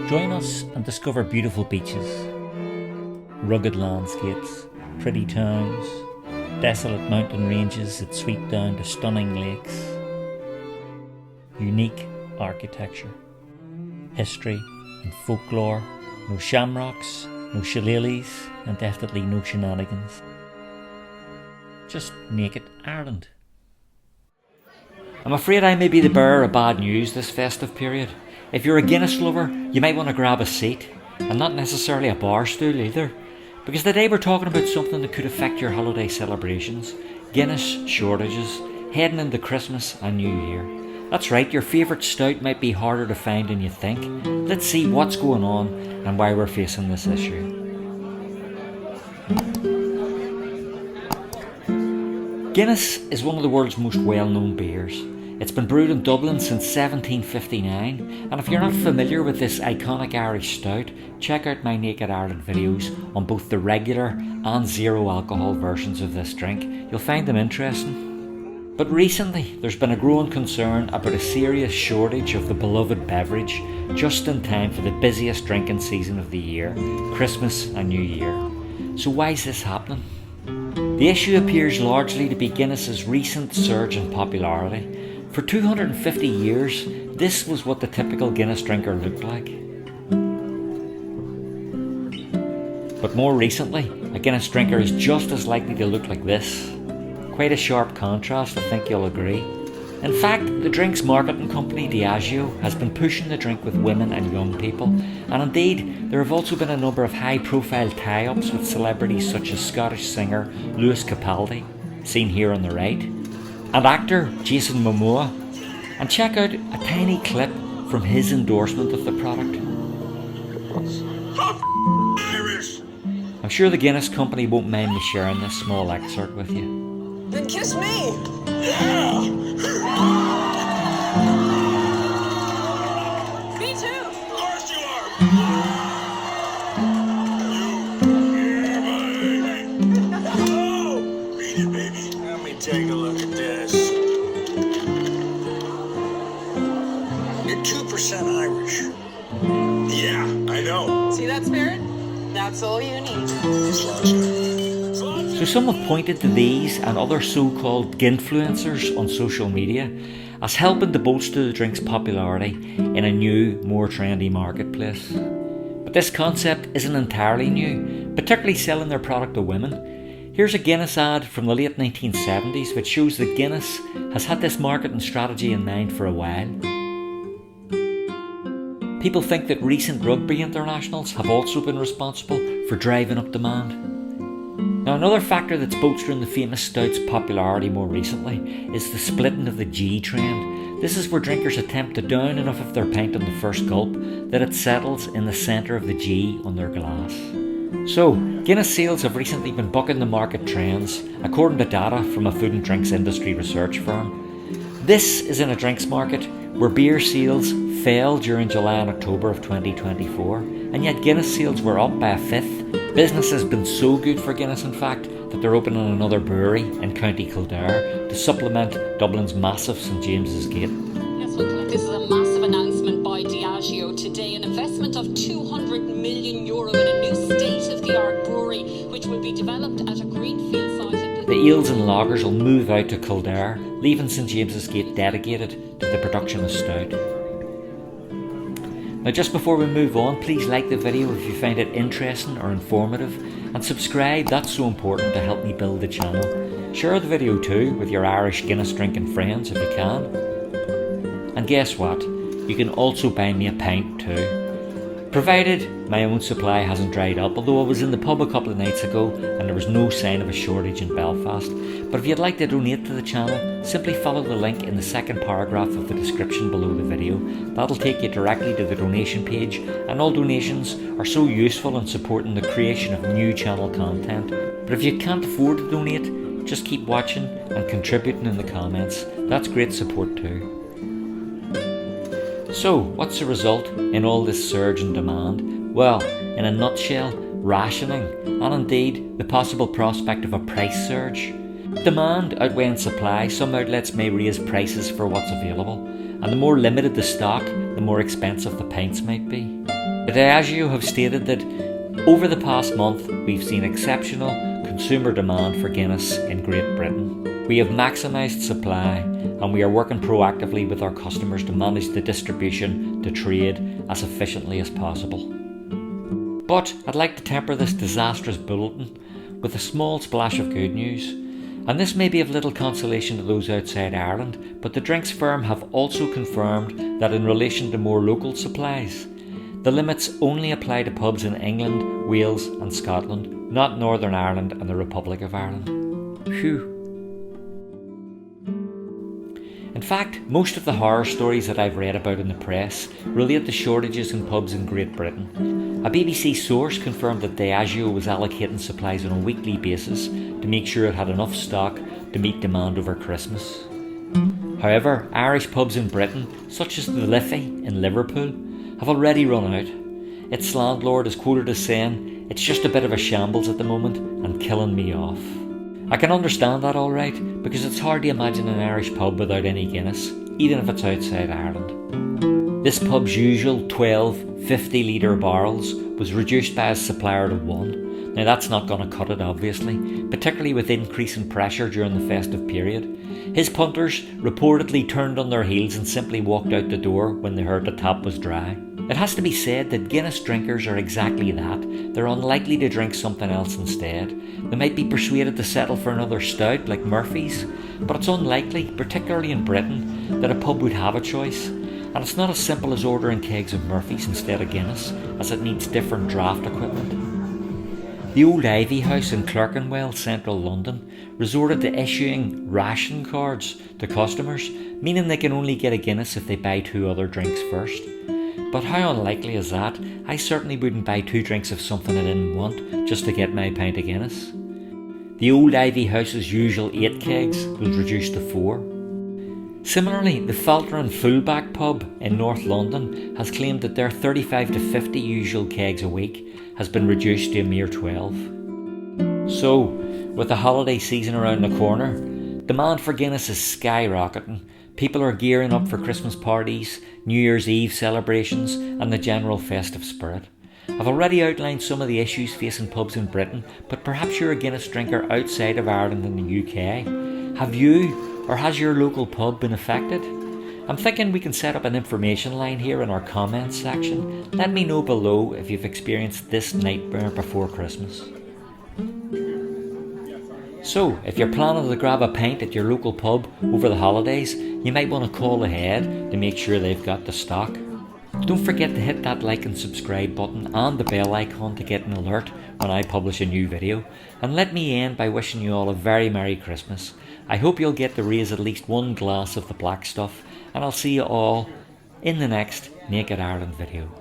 Join us and discover beautiful beaches, rugged landscapes, pretty towns, desolate mountain ranges that sweep down to stunning lakes, unique architecture, history and folklore, no shamrocks, no shillelaghs, and definitely no shenanigans. Just naked Ireland. I'm afraid I may be the bearer of bad news this festive period. If you're a Guinness lover, you might want to grab a seat, and not necessarily a bar stool either, because today we're talking about something that could affect your holiday celebrations: Guinness shortages, heading into Christmas and New Year. That's right, your favourite stout might be harder to find than you think. Let's see what's going on and why we're facing this issue. Guinness is one of the world's most well-known beers. It's been brewed in Dublin since 1759, and if you're not familiar with this iconic Irish stout, check out my Naked Ireland videos on both the regular and zero alcohol versions of this drink. You'll find them interesting. But recently, there's been a growing concern about a serious shortage of the beloved beverage just in time for the busiest drinking season of the year, Christmas and New Year. So why is this happening? The issue appears largely to be Guinness's recent surge in popularity. For 250 years, this was what the typical Guinness drinker looked like. But more recently, a Guinness drinker is just as likely to look like this. Quite a sharp contrast, I think you'll agree. In fact, the drinks marketing company Diageo has been pushing the drink with women and young people, and indeed, there have also been a number of high-profile tie-ups with celebrities such as Scottish singer Lewis Capaldi, seen here on the right, and actor Jason Momoa. And check out a tiny clip from his endorsement of the product. Irish. I'm sure the Guinness company won't mind me sharing this small excerpt with you. Then kiss me. Yeah. Me too. Of course you are. Oh, beat it, baby. Let me take a look at this. You're 2% Irish. Yeah, I know. See that spirit? That's all you need. So some have pointed to these and other so-called ginfluencers on social media as helping to bolster the drink's popularity in a new, more trendy marketplace. But this concept isn't entirely new, particularly selling their product to women. Here's a Guinness ad from the late 1970s which shows that Guinness has had this marketing strategy in mind for a while. People think that recent rugby internationals have also been responsible for driving up demand. Now, another factor that's bolstering the famous stout's popularity more recently is the splitting of the G trend. This is where drinkers attempt to down enough of their pint on the first gulp that it settles in the centre of the G on their glass. So, Guinness sales have recently been bucking the market trends, according to data from a food and drinks industry research firm. This is in a drinks market where beer sales fell during July and October of 2024, and yet Guinness sales were up by a fifth. Business has been so good for Guinness, in fact, that they're opening another brewery in County Kildare to supplement Dublin's massive St James's Gate. Yes, look, this is a massive announcement by Diageo today, an investment of €200 million in a new state-of-the-art brewery, which will be developed at a greenfield site. The ales and lagers will move out to Kildare, leaving St James's Gate dedicated to the production of stout. Now, just before we move on, please like the video if you find it interesting or informative, and subscribe, that's so important to help me build the channel. Share the video too with your Irish Guinness drinking friends if you can. And guess what? You can also buy me a pint too. Provided my own supply hasn't dried up, although I was in the pub a couple of nights ago and there was no sign of a shortage in Belfast. But if you'd like to donate to the channel, simply follow the link in the second paragraph of the description below the video. That'll take you directly to the donation page, and all donations are so useful in supporting the creation of new channel content. But if you can't afford to donate, just keep watching and contributing in the comments. That's great support too. So, what's the result in all this surge in demand? Well, in a nutshell, rationing, and indeed the possible prospect of a price surge. Demand outweighing supply, some outlets may raise prices for what's available, and the more limited the stock, the more expensive the pints might be. The Diageo have stated that over the past month we've seen exceptional consumer demand for Guinness in Great Britain. We have maximised supply and we are working proactively with our customers to manage the distribution to trade as efficiently as possible. But I'd like to temper this disastrous bulletin with a small splash of good news. And this may be of little consolation to those outside Ireland, but the drinks firm have also confirmed that in relation to more local supplies, the limits only apply to pubs in England, Wales and Scotland, not Northern Ireland and the Republic of Ireland. Phew. In fact, most of the horror stories that I've read about in the press relate to shortages in pubs in Great Britain. A BBC source confirmed that Diageo was allocating supplies on a weekly basis to make sure it had enough stock to meet demand over Christmas. However, Irish pubs in Britain, such as the Liffey in Liverpool, have already run out. Its landlord is quoted as saying, "It's just a bit of a shambles at the moment and killing me off." I can understand that alright, because it's hard to imagine an Irish pub without any Guinness, even if it's outside Ireland. This pub's usual 12 50-litre barrels was reduced by his supplier to 1. Now that's not going to cut it obviously, particularly with increasing pressure during the festive period. His punters reportedly turned on their heels and simply walked out the door when they heard the tap was dry. It has to be said that Guinness drinkers are exactly that. They're unlikely to drink something else instead. They might be persuaded to settle for another stout like Murphy's, but it's unlikely, particularly in Britain, that a pub would have a choice. And it's not as simple as ordering kegs of Murphy's instead of Guinness, as it needs different draft equipment. The Old Ivy House in Clerkenwell, central London, resorted to issuing ration cards to customers, meaning they can only get a Guinness if they buy 2 other drinks first. But how unlikely is that? I certainly wouldn't buy 2 drinks of something I didn't want just to get my pint of Guinness. The Old Ivy House's usual 8 kegs was reduced to 4. Similarly, the Falter & Fullback pub in North London has claimed that their 35 to 50 usual kegs a week has been reduced to a mere 12. So, with the holiday season around the corner, demand for Guinness is skyrocketing. People are gearing up for Christmas parties, New Year's Eve celebrations and the general festive spirit. I've already outlined some of the issues facing pubs in Britain, but perhaps you're a Guinness drinker outside of Ireland and the UK. Have you, or has your local pub been affected? I'm thinking we can set up an information line here in our comments section. Let me know below if you've experienced this nightmare before Christmas. So, if you're planning to grab a pint at your local pub over the holidays, you might want to call ahead to make sure they've got the stock. Don't forget to hit that like and subscribe button and the bell icon to get an alert when I publish a new video. And let me end by wishing you all a very Merry Christmas. I hope you'll get to raise at least 1 glass of the black stuff, and I'll see you all in the next Naked Ireland video.